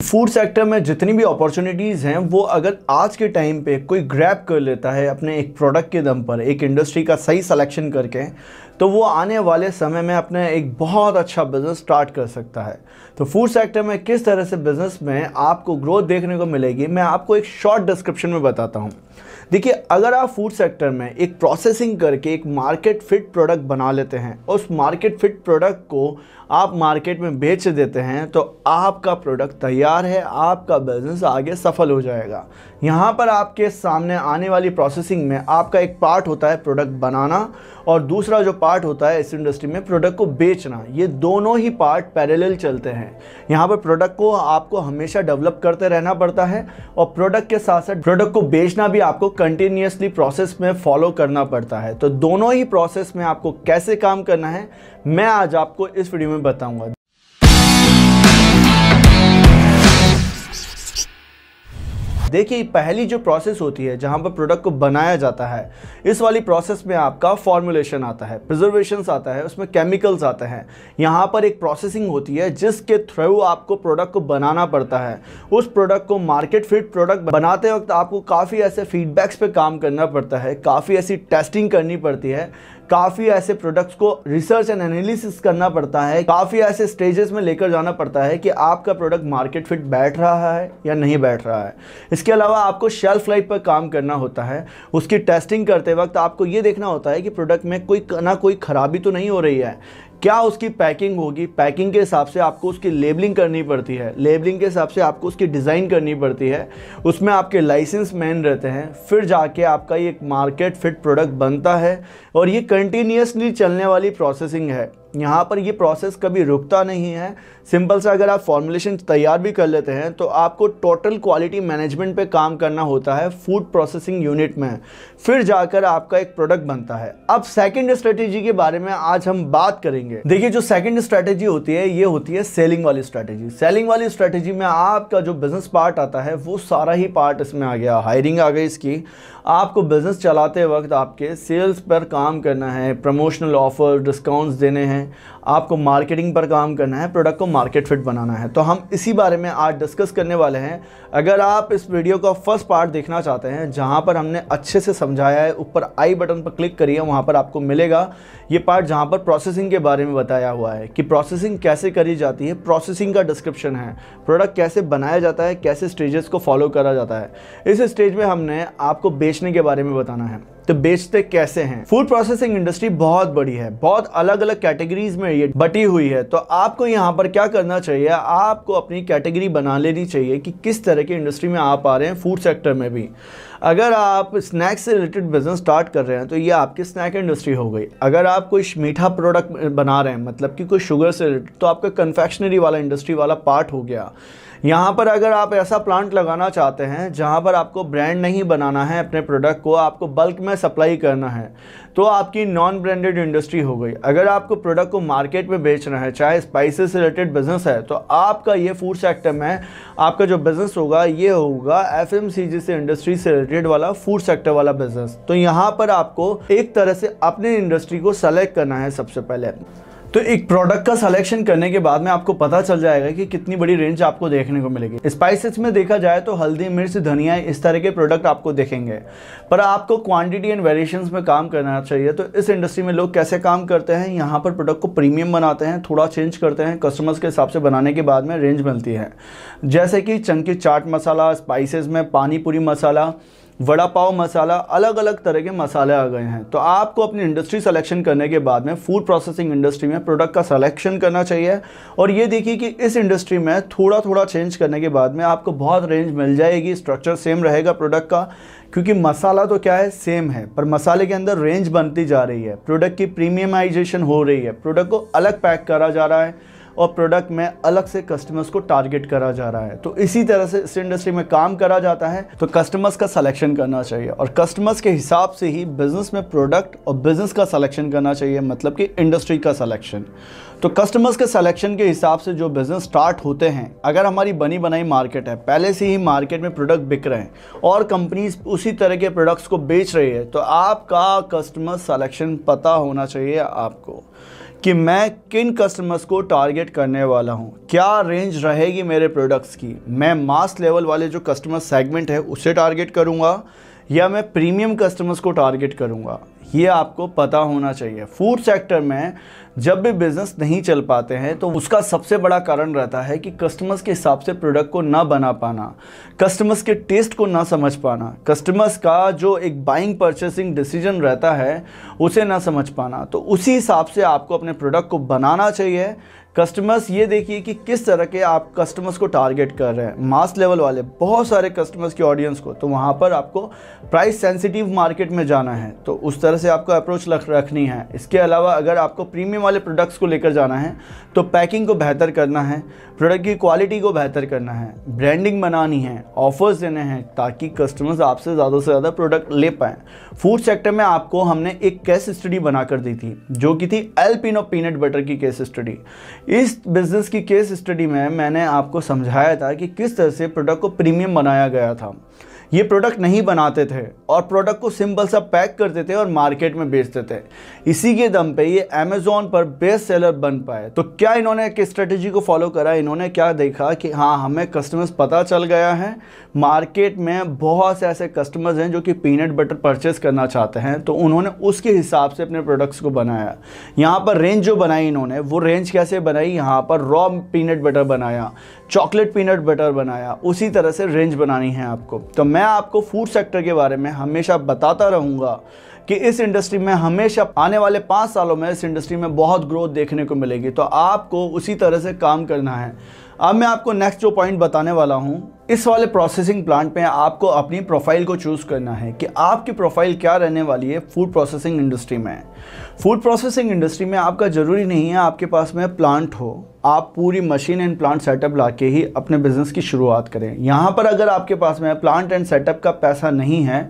Food sector में जितनी भी अपॉर्चुनिटीज़ हैं वो अगर आज के टाइम पे कोई ग्रैब कर लेता है अपने एक प्रोडक्ट के दम पर, एक इंडस्ट्री का सही सिलेक्शन करके, तो वो आने वाले समय में अपने एक बहुत अच्छा बिज़नेस स्टार्ट कर सकता है। तो फूड सेक्टर में किस तरह से बिज़नेस में आपको ग्रोथ देखने को मिलेगी, मैं आपको एक शॉर्ट डिस्क्रिप्शन में बताता हूँ। देखिए, अगर आप फूड सेक्टर में एक प्रोसेसिंग करके एक मार्केट फिट प्रोडक्ट बना लेते हैं, उस मार्केट फिट प्रोडक्ट को आप मार्केट में बेच देते हैं, तो आपका प्रोडक्ट तैयार है, आपका बिजनेस आगे सफल हो जाएगा। यहाँ पर आपके सामने आने वाली प्रोसेसिंग में आपका एक पार्ट होता है प्रोडक्ट बनाना, और दूसरा जो पार्ट होता है इस इंडस्ट्री में प्रोडक्ट को बेचना। ये दोनों ही पार्ट पैरेलल चलते हैं। यहाँ पर प्रोडक्ट को आपको हमेशा डेवलप करते रहना पड़ता है, और प्रोडक्ट के साथ साथ प्रोडक्ट को बेचना भी आपको कंटिन्यूसली प्रोसेस में फॉलो करना पड़ता है। तो दोनों ही प्रोसेस में आपको कैसे काम करना है, मैं आज आपको इस वीडियो में बताऊंगा। देखिए, पहली जो प्रोसेस होती है जहां पर प्रोडक्ट को बनाया जाता है, इस वाली प्रोसेस में आपका फॉर्मुलेशन आता है, प्रिजर्वेशंस आता है, उसमें केमिकल्स आते हैं। यहां पर एक प्रोसेसिंग होती है जिसके थ्रू आपको प्रोडक्ट को बनाना पड़ता है। उस प्रोडक्ट को मार्केट फिट प्रोडक्ट बनाते वक्त आपको काफ़ी ऐसे फीडबैक्स पे काम करना पड़ता है, काफ़ी ऐसी टेस्टिंग करनी पड़ती है, काफ़ी ऐसे प्रोडक्ट्स को रिसर्च एंड एनालिसिस करना पड़ता है, काफ़ी ऐसे स्टेजेस में लेकर जाना पड़ता है कि आपका प्रोडक्ट मार्केट फिट बैठ रहा है या नहीं बैठ रहा है। इसके अलावा आपको शेल्फ लाइफ पर काम करना होता है। उसकी टेस्टिंग करते वक्त आपको ये देखना होता है कि प्रोडक्ट में कोई खराबी तो नहीं हो रही है, क्या उसकी पैकिंग होगी, पैकिंग के हिसाब से आपको उसकी लेबलिंग करनी पड़ती है, लेबलिंग के हिसाब से आपको उसकी डिज़ाइन करनी पड़ती है, उसमें आपके लाइसेंस मैन रहते हैं, फिर जाके आपका ये एक मार्केट फिट प्रोडक्ट बनता है। और ये कंटिन्यूसली चलने वाली प्रोसेसिंग है। यहाँ पर ये प्रोसेस कभी रुकता नहीं है। सिंपल सा अगर आप फॉर्मुलेशन तैयार भी कर लेते हैं तो आपको टोटल क्वालिटी मैनेजमेंट पे काम करना होता है फूड प्रोसेसिंग यूनिट में, फिर जाकर आपका एक प्रोडक्ट बनता है। अब सेकंड स्ट्रेटेजी के बारे में आज हम बात करेंगे। देखिए, जो सेकंड स्ट्रेटेजी होती है ये होती है सेलिंग वाली स्ट्रेटेजी। सेलिंग वाली स्ट्रेटेजी में आपका जो बिजनेस पार्ट आता है वो सारा ही पार्ट इसमें आ गया। हायरिंग आ गई इसकी, आपको बिजनेस चलाते वक्त आपके सेल्स पर काम करना है, प्रमोशनल ऑफर, डिस्काउंट्स देने हैं, आपको मार्केटिंग पर काम करना है, प्रोडक्ट को मार्केट फिट बनाना है। तो हम इसी बारे में आज डिस्कस करने वाले हैं। अगर आप इस वीडियो का फर्स्ट पार्ट देखना चाहते हैं जहां पर हमने अच्छे से समझाया है, ऊपर आई बटन पर क्लिक करिए, वहां पर आपको मिलेगा ये पार्ट जहां पर प्रोसेसिंग के बारे में बताया हुआ है कि प्रोसेसिंग कैसे करी जाती है, प्रोसेसिंग का डिस्क्रिप्शन है, प्रोडक्ट कैसे बनाया जाता है, कैसे स्टेजेस को फॉलो करा जाता है। इस स्टेज में हमने आपको बेचने के बारे में बताना है, तो बेचते कैसे हैं। फूड प्रोसेसिंग इंडस्ट्री बहुत बड़ी है, बहुत अलग अलग कैटेगरीज में ये बटी हुई है। तो आपको यहाँ पर क्या करना चाहिए, आपको अपनी कैटेगरी बना लेनी चाहिए कि किस तरह की इंडस्ट्री में आप आ रहे हैं। फूड सेक्टर में भी अगर आप स्नैक्स से रिलेटेड बिजनेस स्टार्ट कर रहे हैं तो ये आपकी स्नैक इंडस्ट्री हो गई। अगर आप कोई मीठा प्रोडक्ट बना रहे हैं, मतलब कि कोई शुगर से रिलेटेड, तो आपका कन्फेक्शनरी वाला इंडस्ट्री वाला पार्ट हो गया। यहाँ पर अगर आप ऐसा प्लांट लगाना चाहते हैं जहाँ पर आपको ब्रांड नहीं बनाना है, अपने प्रोडक्ट को आपको बल्क में सप्लाई करना है, तो आपकी नॉन ब्रांडेड इंडस्ट्री हो गई। अगर आपको प्रोडक्ट को मार्केट में बेचना है, चाहे स्पाइसेस से रिलेटेड बिजनेस है, तो आपका ये फूड सेक्टर में आपका जो बिजनेस होगा ये होगा एफएमसीजी से इंडस्ट्री से रिलेटेड वाला फूड सेक्टर वाला बिजनेस। तो यहाँ पर आपको एक तरह से अपनी इंडस्ट्री को सेलेक्ट करना है सबसे पहले। तो एक प्रोडक्ट का सिलेक्शन करने के बाद में आपको पता चल जाएगा कि कितनी बड़ी रेंज आपको देखने को मिलेगी। स्पाइसेस में देखा जाए तो हल्दी, मिर्च, धनिया, इस तरह के प्रोडक्ट आपको देखेंगे, पर आपको क्वांटिटी एंड वेरिएशंस में काम करना चाहिए। तो इस इंडस्ट्री में लोग कैसे काम करते हैं, यहाँ पर प्रोडक्ट को प्रीमियम बनाते हैं, थोड़ा चेंज करते हैं, कस्टमर्स के हिसाब से बनाने के बाद में रेंज मिलती है। जैसे कि चंकी चाट मसाला, स्पाइसेस में पानी पूरी मसाला, वड़ा पाव मसाला, अलग अलग तरह के मसाले आ गए हैं। तो आपको अपनी इंडस्ट्री सिलेक्शन करने के बाद में फूड प्रोसेसिंग इंडस्ट्री में प्रोडक्ट का सिलेक्शन करना चाहिए। और ये देखिए कि इस इंडस्ट्री में थोड़ा थोड़ा चेंज करने के बाद में आपको बहुत रेंज मिल जाएगी। स्ट्रक्चर सेम रहेगा प्रोडक्ट का, क्योंकि मसाला तो क्या है, सेम है, पर मसाले के अंदर रेंज बनती जा रही है, प्रोडक्ट की प्रीमियमाइजेशन हो रही है, प्रोडक्ट को अलग पैक करा जा रहा है और प्रोडक्ट में अलग से कस्टमर्स को टारगेट करा जा रहा है। तो इसी तरह से इस इंडस्ट्री में काम करा जाता है। तो कस्टमर्स का सिलेक्शन करना चाहिए और कस्टमर्स के हिसाब से ही बिजनेस में प्रोडक्ट और बिजनेस का सिलेक्शन करना चाहिए, मतलब कि इंडस्ट्री का सिलेक्शन। तो कस्टमर्स के सिलेक्शन के हिसाब से जो बिजनेस स्टार्ट होते हैं, अगर हमारी बनी बनाई मार्केट है, पहले से ही मार्केट में प्रोडक्ट बिक रहे हैं और कंपनीज उसी तरह के प्रोडक्ट्स को बेच रही है, तो आपका कस्टमर सिलेक्शन पता होना चाहिए आपको कि मैं किन कस्टमर्स को टारगेट करने वाला हूं, क्या रेंज रहेगी मेरे प्रोडक्ट्स की। मैं मास लेवल वाले जो कस्टमर सेगमेंट है उसे टारगेट करूंगा या मैं प्रीमियम कस्टमर्स को टारगेट करूंगा, ये आपको पता होना चाहिए। फूड सेक्टर में जब भी बिज़नेस नहीं चल पाते हैं तो उसका सबसे बड़ा कारण रहता है कि कस्टमर्स के हिसाब से प्रोडक्ट को ना बना पाना, कस्टमर्स के टेस्ट को ना समझ पाना, कस्टमर्स का जो एक बाइंग परचेसिंग डिसीजन रहता है उसे ना समझ पाना। तो उसी हिसाब से आपको अपने प्रोडक्ट को बनाना चाहिए। कस्टमर्स ये देखिए कि किस तरह के आप कस्टमर्स को टारगेट कर रहे हैं, मास लेवल वाले बहुत सारे कस्टमर्स की ऑडियंस को, तो वहाँ पर आपको प्राइस सेंसिटिव मार्केट में जाना है, तो उस तरह से आपको अप्रोच रखनी है। इसके अलावा अगर आपको प्रीमियम वाले प्रोडक्ट्स को लेकर जाना है तो पैकिंग को बेहतर करना है, प्रोडक्ट की क्वालिटी को बेहतर करना है, ब्रांडिंग बनानी है, ऑफर्स देने हैं ताकि कस्टमर्स आपसे ज़्यादा से ज़्यादा प्रोडक्ट ले पाएँ। फूड सेक्टर में आपको हमने एक केस स्टडी बनाकर दी थी जो कि थी एल्पिनो पीनट बटर की केस स्टडी। इस बिज़नेस की केस स्टडी में मैंने आपको समझाया था कि किस तरह से प्रोडक्ट को प्रीमियम बनाया गया था। ये प्रोडक्ट नहीं बनाते थे और प्रोडक्ट को सिंपल सा पैक करते थे और मार्केट में बेचते थे। इसी के दम पे ये अमेज़ॉन पर बेस्ट सेलर बन पाए। तो क्या इन्होंने एक स्ट्रेटेजी को फॉलो करा, इन्होंने क्या देखा कि हाँ हमें कस्टमर्स पता चल गया है, मार्केट में बहुत से ऐसे कस्टमर्स हैं जो कि पीनट बटर परचेस करना चाहते हैं, तो उन्होंने उसके हिसाब से अपने प्रोडक्ट्स को बनाया। यहाँ पर रेंज जो बनाई इन्होंने, वो रेंज कैसे बनाई, यहाँ पर रॉ पीनट बटर बनाया, चॉकलेट पीनट बटर बनाया, उसी तरह से रेंज बनानी है आपको। तो मैं आपको फूड सेक्टर के बारे में हमेशा बताता रहूँगा कि इस इंडस्ट्री में हमेशा आने वाले 5 सालों में इस इंडस्ट्री में बहुत ग्रोथ देखने को मिलेगी, तो आपको उसी तरह से काम करना है। अब मैं आपको नेक्स्ट जो पॉइंट बताने वाला हूँ, इस वाले प्रोसेसिंग प्लांट में आपको अपनी प्रोफाइल को चूज़ करना है कि आपकी प्रोफाइल क्या रहने वाली है फूड प्रोसेसिंग इंडस्ट्री में। फूड प्रोसेसिंग इंडस्ट्री में आपका ज़रूरी नहीं है आपके पास में प्लांट हो, आप पूरी मशीन एंड प्लांट सेटअप लाके ही अपने बिजनेस की शुरुआत करें। यहाँ पर अगर आपके पास में प्लांट एंड सेटअप का पैसा नहीं है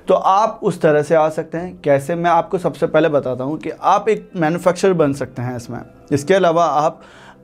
तो आप उस तरह से आ सकते हैं। कैसे, मैं आपको सबसे पहले बताता हूँ कि आप एक मैन्युफैक्चरर बन सकते हैं इसमें। इसके अलावा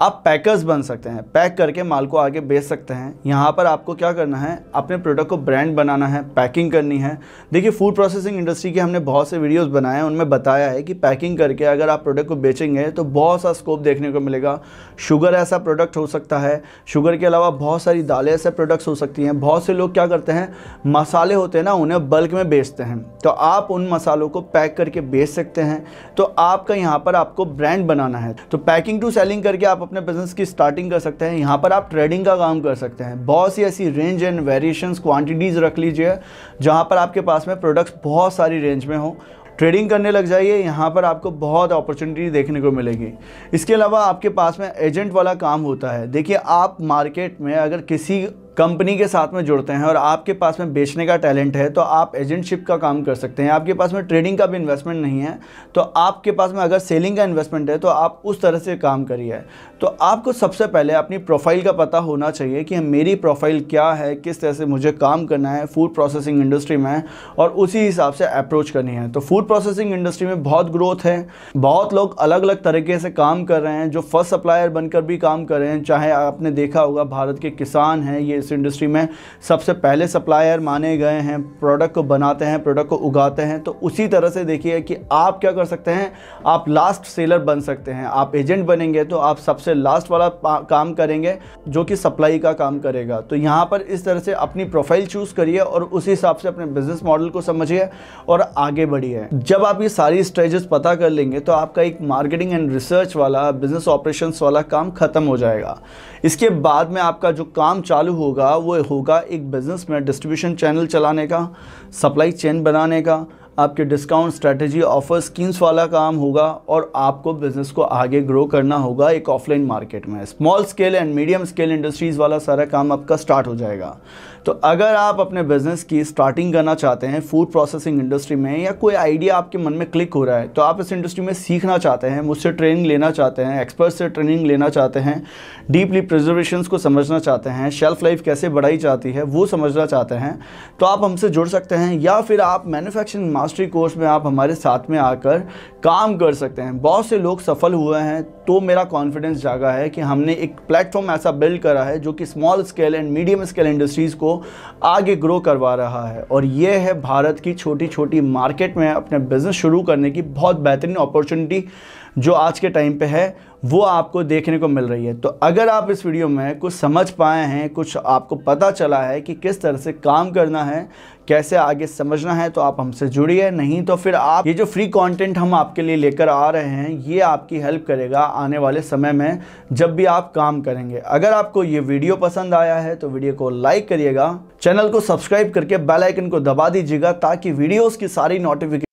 आप पैकर्स बन सकते हैं, पैक करके माल को आगे बेच सकते हैं। यहाँ पर आपको क्या करना है, अपने प्रोडक्ट को ब्रांड बनाना है, पैकिंग करनी है। देखिए फूड प्रोसेसिंग इंडस्ट्री के हमने बहुत से वीडियोस बनाए हैं, उनमें बताया है कि पैकिंग करके अगर आप प्रोडक्ट को बेचेंगे तो बहुत सा स्कोप देखने को मिलेगा। शुगर ऐसा प्रोडक्ट हो सकता है, शुगर के अलावा बहुत सारी दालें ऐसे प्रोडक्ट्स हो सकती हैं। बहुत से लोग क्या करते हैं, मसाले होते हैं ना, उन्हें बल्क में बेचते हैं, तो आप उन मसालों को पैक करके बेच सकते हैं। तो आपका यहाँ पर आपको ब्रांड बनाना है, तो पैकिंग टू सेलिंग करके आप अपने बिजनेस की स्टार्टिंग कर सकते हैं। यहाँ पर आप ट्रेडिंग का काम कर सकते हैं। बहुत सी ऐसी रेंज एंड वेरिएशंस क्वांटिटीज़ रख लीजिए जहाँ पर आपके पास में प्रोडक्ट्स बहुत सारी रेंज में हो, ट्रेडिंग करने लग जाइए। यहाँ पर आपको बहुत अपॉर्चुनिटी देखने को मिलेगी। इसके अलावा आपके पास में एजेंट वाला काम होता है। देखिए आप मार्केट में अगर किसी कंपनी के साथ में जुड़ते हैं और आपके पास में बेचने का टैलेंट है तो आप एजेंटशिप का काम कर सकते हैं। आपके पास में ट्रेडिंग का भी इन्वेस्टमेंट नहीं है तो आपके पास में अगर सेलिंग का इन्वेस्टमेंट है तो आप उस तरह से काम करिए। तो आपको सबसे पहले अपनी प्रोफाइल का पता होना चाहिए कि मेरी प्रोफाइल क्या है, किस तरह से मुझे काम करना है फूड प्रोसेसिंग इंडस्ट्री में, और उसी हिसाब से अप्रोच करनी है। तो फूड प्रोसेसिंग इंडस्ट्री में बहुत ग्रोथ है, बहुत लोग अलग अलग तरीके से काम कर रहे हैं, जो फर्स्ट सप्लायर बनकर भी काम कर रहे हैं। चाहे आपने देखा होगा भारत के किसान हैं, ये इस इंडस्ट्री में सबसे पहले सप्लायर माने गए हैं, प्रोडक्ट को बनाते हैं, प्रोडक्ट को उगाते हैं। तो उसी तरह से देखिए कि आप क्या कर सकते हैं, आप लास्ट सेलर बन सकते हैं। आप एजेंट बनेंगे तो आप सबसे लास्ट वाला काम करेंगे जो कि सप्लाई का काम करेगा। तो यहाँ पर इस तरह से अपनी प्रोफाइल चूज करिए और उसी हिसाब से अपने बिजनेस मॉडल को समझिए और आगे बढ़िए। जब आप ये सारी स्टेजेस पता कर लेंगे तो आपका एक मार्केटिंग एंड रिसर्च वाला, बिजनेस ऑपरेशंस वाला काम खत्म हो जाएगा। इसके बाद में आपका जो काम चालू होगा वो होगा एक बिजनेस में डिस्ट्रीब्यूशन चैनल चलाने का, सप्लाई चेन बनाने का, आपके डिस्काउंट स्ट्रैटेजी ऑफर स्कीम्स वाला काम होगा, और आपको बिजनेस को आगे ग्रो करना होगा एक ऑफलाइन मार्केट में। Small scale and medium scale industries वाला सारा काम आपका स्टार्ट हो जाएगा। तो अगर आप अपने बिजनेस की स्टार्टिंग करना चाहते हैं फूड प्रोसेसिंग इंडस्ट्री में, या कोई आइडिया आपके मन में क्लिक हो रहा है, तो आप इस इंडस्ट्री में सीखना चाहते हैं, मुझसे ट्रेनिंग लेना चाहते हैं, एक्सपर्ट से ट्रेनिंग लेना चाहते हैं, डीपली प्रिजर्वेशंस को समझना चाहते हैं, शेल्फ लाइफ कैसे बढ़ाई जाती है वो समझना चाहते हैं, तो आप हमसे जुड़ सकते हैं। या फिर आप मैन्युफैक्चरिंग मास्टरी कोर्स में आप हमारे साथ में आकर काम कर सकते हैं। बहुत से लोग सफल हुए हैं, तो मेरा कॉन्फिडेंस जागा है कि हमने एक प्लेटफॉर्म ऐसा बिल्ड करा है जो कि small scale and medium scale industries को आगे ग्रो करवा रहा है। और ये है भारत की छोटी छोटी मार्केट में अपने बिजनेस शुरू करने की बहुत बेहतरीन अपॉर्चुनिटी जो आज के टाइम पे है वो आपको देखने को मिल रही है। तो अगर आप इस वीडियो में कुछ समझ पाए हैं, कुछ आपको पता चला है कि किस तरह से काम करना है, कैसे आगे समझना है, तो आप हमसे जुड़िए। नहीं तो फिर आप ये जो फ्री कंटेंट हम आपके लिए लेकर आ रहे हैं ये आपकी हेल्प करेगा आने वाले समय में जब भी आप काम करेंगे। अगर आपको ये वीडियो पसंद आया है तो वीडियो को लाइक करिएगा, चैनल को सब्सक्राइब करके बेल आइकन को दबा दीजिएगा ताकि वीडियोस की सारी नोटिफिकेशन